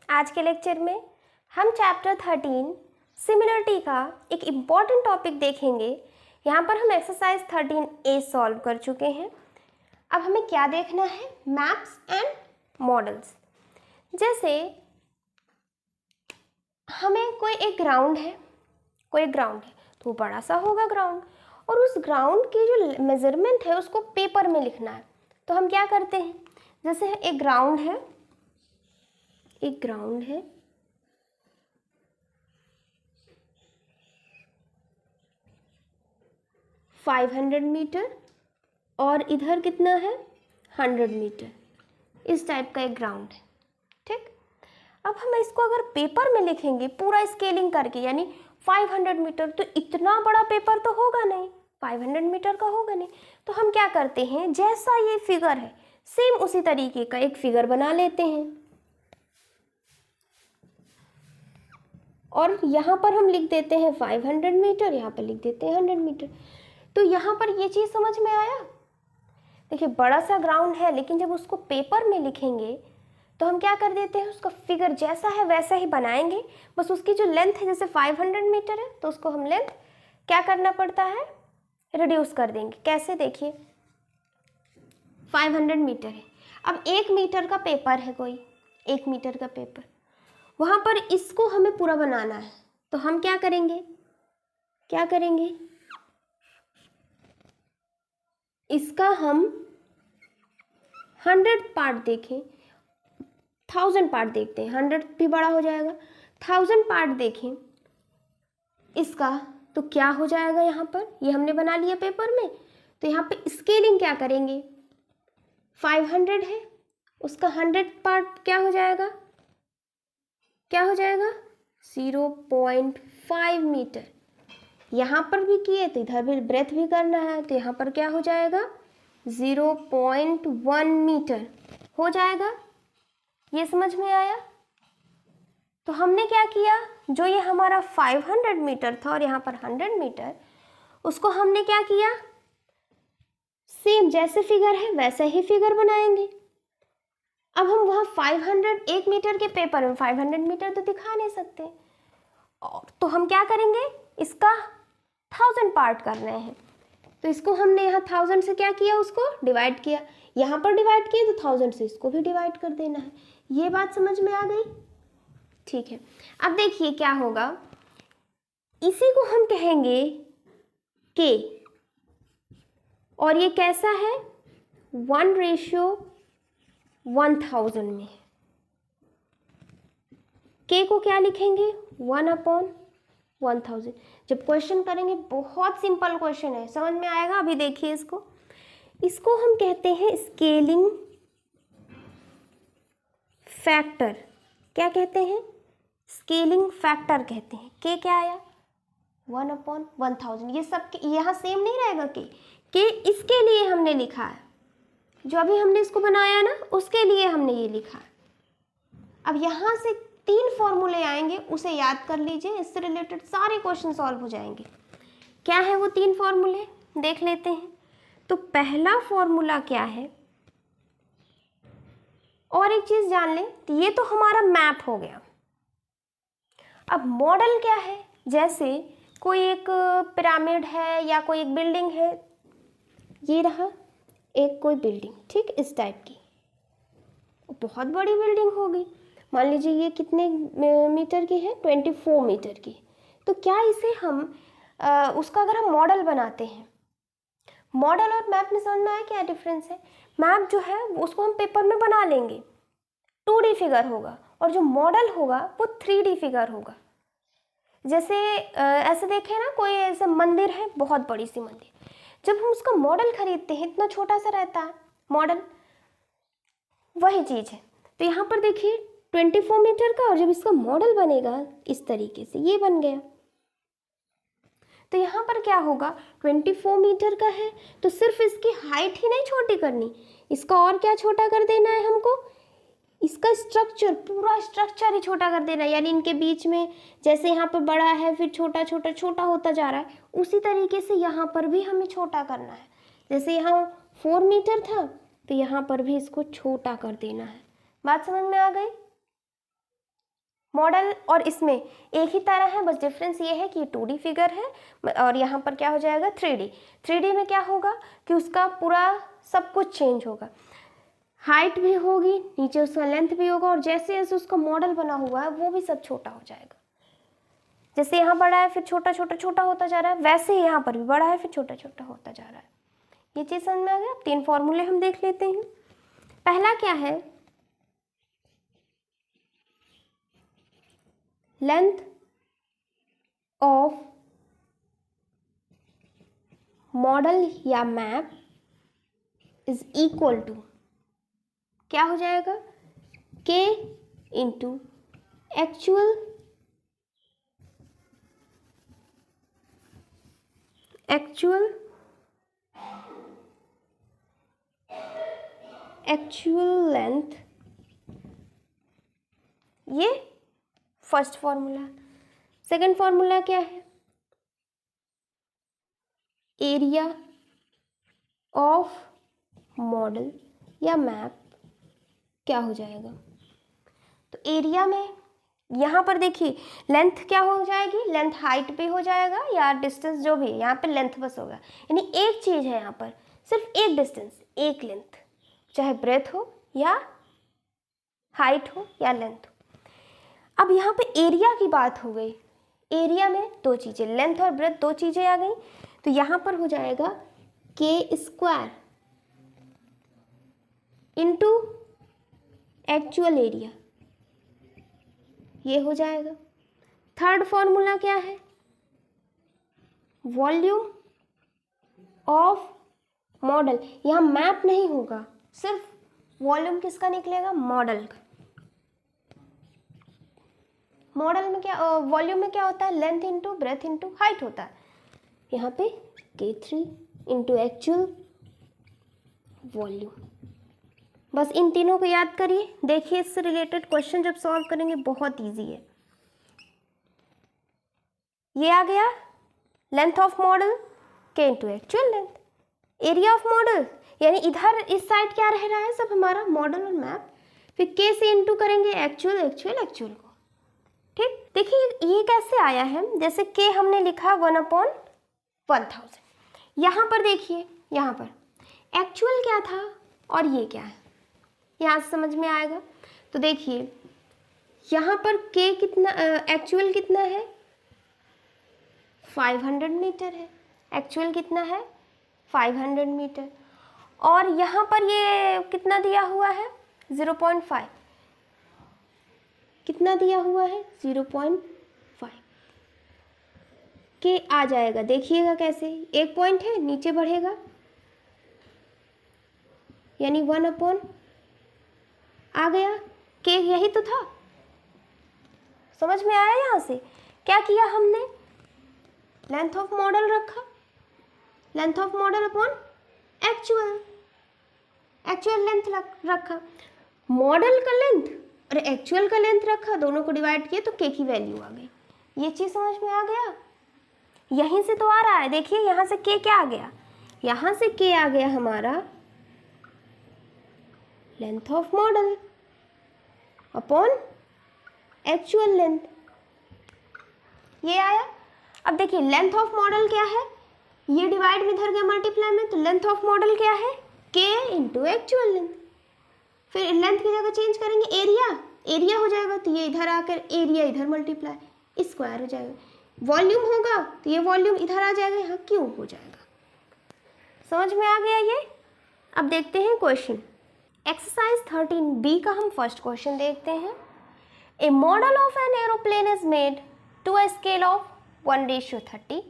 आज के लेक्चर में हम चैप्टर 13 सिमिलरिटी का एक इम्पॉर्टेंट टॉपिक देखेंगे। यहाँ पर हम एक्सरसाइज 13A सॉल्व कर चुके हैं। अब हमें क्या देखना है? Maps and models. जैसे हमें कोई एक ग्राउंड है, तो बड़ा सा होगा ग्राउंड, और उस ग्राउंड की जो मेजरमेंट है उसको पेपर में लिखना है। तो हम क्या करते हैं, जैसे एक ग्राउंड है 500 मीटर और इधर कितना है 100 मीटर, इस टाइप का एक ग्राउंड है। ठीक, अब हम इसको अगर पेपर में लिखेंगे पूरा स्केलिंग करके, यानी 500 मीटर, तो इतना बड़ा पेपर तो होगा नहीं, 500 मीटर का होगा नहीं। तो हम क्या करते हैं, जैसा ये फिगर है सेम उसी तरीके का एक फिगर बना लेते हैं और यहाँ पर हम लिख देते हैं 500 मीटर, यहाँ पर लिख देते हैं 100 मीटर। तो यहाँ पर ये चीज़ समझ में आया? देखिए बड़ा सा ग्राउंड है, लेकिन जब उसको पेपर में लिखेंगे तो हम क्या कर देते हैं, उसका फिगर जैसा है वैसा ही बनाएंगे, बस उसकी जो लेंथ है जैसे 500 मीटर है तो उसको हम लेंथ क्या करना पड़ता है, रिड्यूस कर देंगे। कैसे? देखिए 500 मीटर है, अब 1 मीटर का पेपर है, कोई 1 मीटर का पेपर, वहाँ पर इसको हमें पूरा बनाना है। तो हम क्या करेंगे, इसका हम 100 पार्ट देखें, 1000 पार्ट देखते हैं, 100 भी बड़ा हो जाएगा, 1000 पार्ट देखें इसका, तो क्या हो जाएगा, यहाँ पर ये हमने बना लिया पेपर में, तो यहाँ पे स्केलिंग क्या करेंगे, 500 है, उसका 100 पार्ट क्या हो जाएगा 0.5 मीटर। यहाँ पर भी किए तो इधर भी ब्रेथ भी करना है, तो यहाँ पर क्या हो जाएगा 0.1 मीटर हो जाएगा। ये समझ में आया? तो हमने क्या किया, जो ये हमारा 500 मीटर था और यहाँ पर 100 मीटर, उसको हमने क्या किया, सेम जैसे फिगर है वैसा ही फिगर बनाएंगे। अब हम वहाँ 1 मीटर के पेपर में 500 मीटर तो दिखा नहीं सकते, और तो हम क्या करेंगे, इसका 1000 पार्ट कर रहे हैं, तो इसको हमने यहाँ 1000 से क्या किया, उसको डिवाइड किया, यहाँ पर डिवाइड किया तो 1000 से इसको भी डिवाइड कर देना है। ये बात समझ में आ गई? ठीक है, अब देखिए क्या होगा, इसी को हम कहेंगे के, और ये कैसा है 1:1000 में। के को क्या लिखेंगे 1/1000। जब क्वेश्चन करेंगे, बहुत सिंपल क्वेश्चन है, समझ में आएगा। अभी देखिए इसको हम कहते हैं स्केलिंग फैक्टर। क्या कहते हैं? स्केलिंग फैक्टर कहते हैं। के क्या आया 1/1000। ये सब यहाँ सेम नहीं रहेगा, के इसके लिए हमने लिखा है, जो अभी हमने इसको बनाया ना उसके लिए हमने ये लिखा है। अब यहाँ से 3 फॉर्मूले आएंगे, उसे याद कर लीजिए, इससे रिलेटेड सारे क्वेश्चन सॉल्व हो जाएंगे। क्या है वो 3 फॉर्मूले, देख लेते हैं। तो पहला फॉर्मूला क्या है, और एक चीज जान लें, तो ये तो हमारा मैप हो गया। अब मॉडल क्या है, जैसे कोई एक पिरामिड है या कोई एक बिल्डिंग है, ये रहा एक कोई बिल्डिंग, ठीक, इस टाइप की, बहुत बड़ी बिल्डिंग होगी, मान लीजिए ये कितने मीटर की है 24 मीटर की। तो क्या इसे हम उसका अगर हम मॉडल बनाते हैं, मॉडल और मैप में समझ में आया क्या डिफरेंस है? मैप जो है उसको हम पेपर में बना लेंगे, 2D फिगर होगा, और जो मॉडल होगा वो 3D फिगर होगा। जैसे ऐसे देखें ना, कोई ऐसा मंदिर है, बहुत बड़ी सी मंदिर, जब हम उसका मॉडल खरीदते हैं इतना छोटा सा रहता है मॉडल, वही चीज़ है। तो यहाँ पर देखिए 24 मीटर का, और जब इसका मॉडल बनेगा इस तरीके से, ये बन गया। तो यहाँ पर क्या होगा, 24 मीटर का है तो सिर्फ इसकी हाइट ही नहीं छोटी करनी, इसका और क्या छोटा कर देना है हमको, इसका स्ट्रक्चर, पूरा स्ट्रक्चर ही छोटा कर देना है। यानी इनके बीच में जैसे यहाँ पर बड़ा है, फिर छोटा छोटा छोटा होता जा रहा है, उसी तरीके से यहाँ पर भी हमें छोटा करना है। जैसे यहाँ 4 मीटर था तो यहाँ पर भी इसको छोटा कर देना है। बात समझ में आ गई? मॉडल और इसमें एक ही तरह है, बस डिफरेंस ये है कि 2D फिगर है और यहाँ पर क्या हो जाएगा 3D। 3D में क्या होगा कि उसका पूरा सब कुछ चेंज होगा, हाइट भी होगी, नीचे उसका लेंथ भी होगा, और जैसे जैसे उसका मॉडल बना हुआ है वो भी सब छोटा हो जाएगा। जैसे यहाँ बड़ा है फिर छोटा छोटा छोटा होता जा रहा है, वैसे ही यहाँ पर भी बड़ा है फिर छोटा छोटा होता जा रहा है। ये चीज़ समझ में आ गया। 3 फॉर्मूले हम देख लेते हैं। पहला क्या है, लेंथ ऑफ मॉडल या मैप इज इक्वल टू, क्या हो जाएगा, K इंटू एक्चुअल लेंथ। ये फर्स्ट फॉर्मूला। सेकंड फॉर्मूला क्या है, एरिया ऑफ मॉडल या मैप क्या हो जाएगा। तो एरिया में यहाँ पर देखिए लेंथ क्या हो जाएगी, लेंथ हाइट पे हो जाएगा या डिस्टेंस जो भी है, यहाँ पे लेंथ बस होगा, यानी एक चीज़ है यहाँ पर, सिर्फ एक डिस्टेंस एक लेंथ, चाहे ब्रेथ हो या हाइट हो या लेंथ हो। अब यहाँ पे एरिया की बात हो गई, एरिया में 2 चीज़ें, लेंथ और ब्रेथ 2 चीज़ें आ गई, तो यहाँ पर हो जाएगा K² इंटू एक्चुअल एरिया, ये हो जाएगा। थर्ड फॉर्मूला क्या है, वॉल्यूम ऑफ मॉडल, यहाँ मैप नहीं होगा, सिर्फ वॉल्यूम किसका निकलेगा, मॉडल का। मॉडल में क्या, वॉल्यूम में क्या होता है, length into breadth into height होता है, यहाँ पे K3 इंटू एक्चुअल वॉल्यूम। बस इन तीनों को याद करिए, देखिए इससे रिलेटेड क्वेश्चन जब सॉल्व करेंगे बहुत इजी है। ये आ गया length of model K into actual length, area of model, यानी इधर इस साइड क्या रह रहा है, सब हमारा मॉडल और मैप, फिर K से इंटू करेंगे एक्चुअल को। ठीक, देखिए ये कैसे आया है, जैसे K हमने लिखा 1/1000, यहाँ पर देखिए, यहाँ पर एक्चुअल क्या था और ये क्या है, यहाँ से समझ में आएगा। तो देखिए यहाँ पर K कितना, एक्चुअल कितना है 500 मीटर है, एक्चुअल कितना है 500 मीटर, और यहाँ पर ये कितना दिया हुआ है 0.5, कितना दिया हुआ है 0.5, K आ जाएगा, देखिएगा कैसे, एक पॉइंट है नीचे बढ़ेगा, यानी 1/, आ गया K, यही तो था, समझ में आया। यहाँ से क्या किया हमने, लेंथ ऑफ मॉडल रखा, length of model upon actual length रखा, मॉडल का लेंथ और एक्चुअल का लेंथ रखा, दोनों को डिवाइड किए तो K की वैल्यू आ गई। ये चीज़ समझ में आ गया, यहीं से तो आ रहा है, देखिए यहाँ से K क्या आ गया, यहाँ से K आ गया हमारा length of model upon actual length, ये आया। अब देखिए लेंथ ऑफ मॉडल क्या है, ये डिवाइड में इधर गया मल्टीप्लाई में, तो लेंथ ऑफ मॉडल क्या है K इंटू एक्चुअल लेंथ, फिर लेंथ की जगह चेंज करेंगे एरिया हो जाएगा, तो ये इधर आकर एरिया इधर मल्टीप्लाई स्क्वायर हो जाएगा, वॉल्यूम होगा तो ये वॉल्यूम इधर आ जाएगा, यहाँ क्यूब हो जाएगा। समझ में आ गया ये। अब देखते हैं क्वेश्चन, एक्सरसाइज 13B का हम फर्स्ट क्वेश्चन देखते हैं। A model of an aeroplane is made to a scale of 1:30।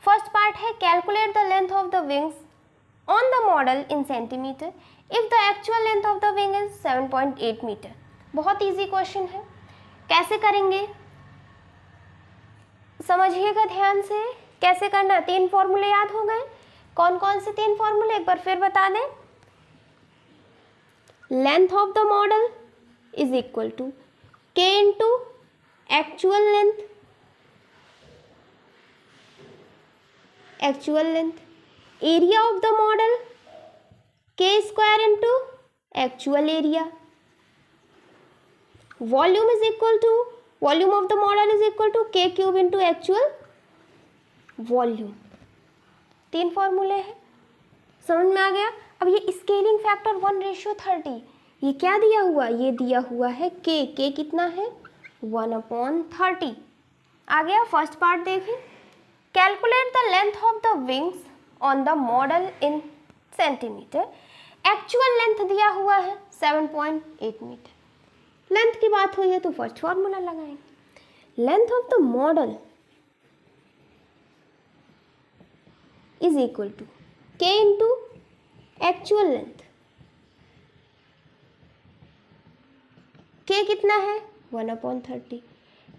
First part है calculate the length of the wings on the model in centimetre if the actual length of the wing is 7.8 metre. बहुत easy question है, कैसे करेंगे समझिएगा ध्यान से, कैसे करना। 3 फॉर्मूले याद हो गए, कौन कौन से 3 फॉर्मूले एक बार फिर बता दें। Length of the model is equal to K into actual length, area of the model K square into actual area, volume is equal to volume of the model is equal to K cube into actual volume. 3 फॉर्मूले हैं, समझ में आ गया। अब ये scaling factor 1:30, ये क्या दिया हुआ, ये दिया हुआ है के कितना है 1/30। आ गया। फर्स्ट पार्ट देखें, calculate the length of the wings on the model in centimetre. Actual length दिया हुआ है 7.8 मीटर। लेंथ की बात हुई है तो फर्स्ट फॉर्मूला लगाएंगे। Length of the model is equal to K into actual length. K कितना है 1/30,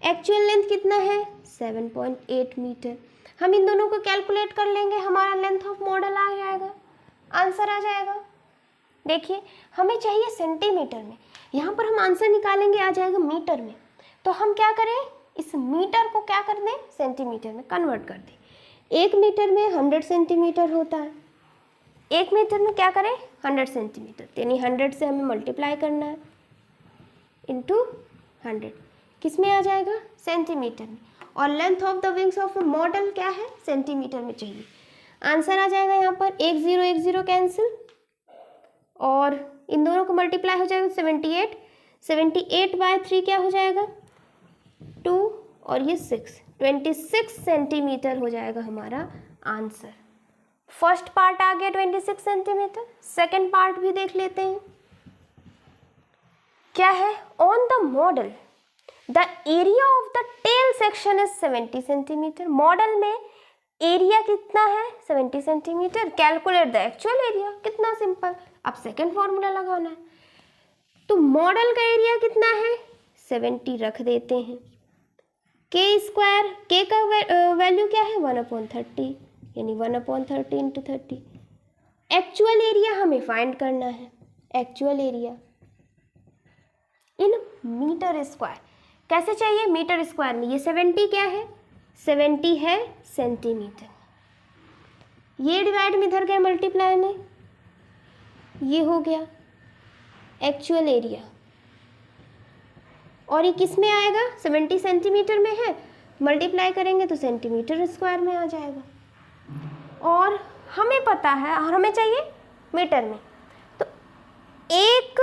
एक्चुअल लेंथ कितना है 7.8 मीटर। हम इन दोनों को कैलकुलेट कर लेंगे, हमारा लेंथ ऑफ मॉडल आ जाएगा, आंसर आ जाएगा। देखिए हमें चाहिए सेंटीमीटर में, यहाँ पर हम आंसर निकालेंगे, आ जाएगा मीटर में। तो हम क्या करें, इस मीटर को क्या कर दें, सेंटीमीटर में कन्वर्ट कर दें। 1 मीटर में 100 सेंटीमीटर होता है, 1 मीटर में क्या करें 100 सेंटीमीटर, यानी 100 से हमें मल्टीप्लाई करना है इंटू 100, किस में आ जाएगा सेंटीमीटर में। और length of the wings of A model क्या है सेंटीमीटर में चाहिए, आंसर आ जाएगा यहाँ पर 1 0 1 0 कैंसिल, और इन दोनों को मल्टीप्लाई हो जाएगा 78, 78/3 क्या हो जाएगा 2, और ये 6, 26 सेंटीमीटर हो जाएगा हमारा आंसर। फर्स्ट पार्ट आ गया 26 सेंटीमीटर। सेकेंड पार्ट भी देख लेते हैं, क्या है, on the model the area of the tail section is 70 centimetre. Model में एरिया कितना है 70 centimetre. Calculate the actual area, कितना सिंपल। अब सेकेंड फॉर्मूला लगाना है, तो मॉडल का एरिया कितना है 70 रख देते हैं, के स्क्वायर, के का वैल्यू क्या है 1/30, यानी 1/30 इंटू 30। एक्चुअल एरिया हमें फाइंड करना है, actual area in metre square. कैसे चाहिए मीटर स्क्वायर में, ये 70 क्या है 70 है सेंटीमीटर, ये डिवाइड में इधर गया मल्टीप्लाई में, ये हो गया एक्चुअल एरिया, और ये किस में आएगा 70 सेंटीमीटर में है, मल्टीप्लाई करेंगे तो सेंटीमीटर स्क्वायर में आ जाएगा। और हमें पता है, और हमें चाहिए मीटर में, तो 1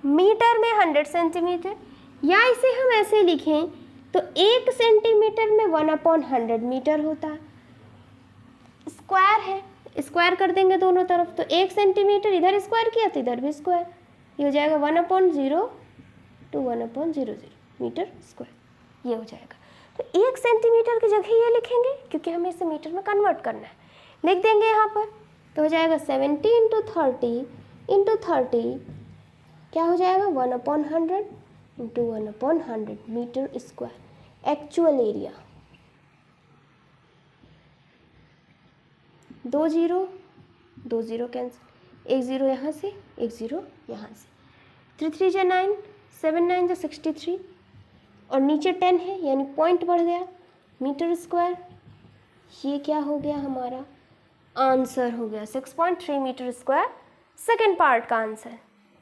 मीटर में 100 सेंटीमीटर, या इसे हम ऐसे लिखें तो 1 सेंटीमीटर में 1/100 मीटर होता है। स्क्वायर है, स्क्वायर कर देंगे दोनों तरफ, तो 1 सेंटीमीटर इधर स्क्वायर किया तो इधर भी स्क्वायर, ये हो जाएगा 1/0 to 1/00 मीटर स्क्वायर, ये हो जाएगा। तो 1 सेंटीमीटर की जगह ये लिखेंगे क्योंकि हमें इसे मीटर में कन्वर्ट करना है, लिख देंगे यहाँ पर, तो हो जाएगा 70 इंटू 30 क्या हो जाएगा 1/100 into 1/100 metre square. Actual area 2 0 2 0 cancel, 1 0 यहाँ से 1 0 यहाँ से, 3 3 जा 9, 7 9 जा 63, और नीचे 10 है यानी पॉइंट बढ़ गया मीटर स्क्वायर, ये क्या हो गया हमारा आंसर हो गया 6.3 मीटर स्क्वायर। सेकेंड पार्ट का आंसर।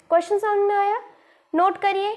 क्वेश्चन समझ में आया, नोट करिए।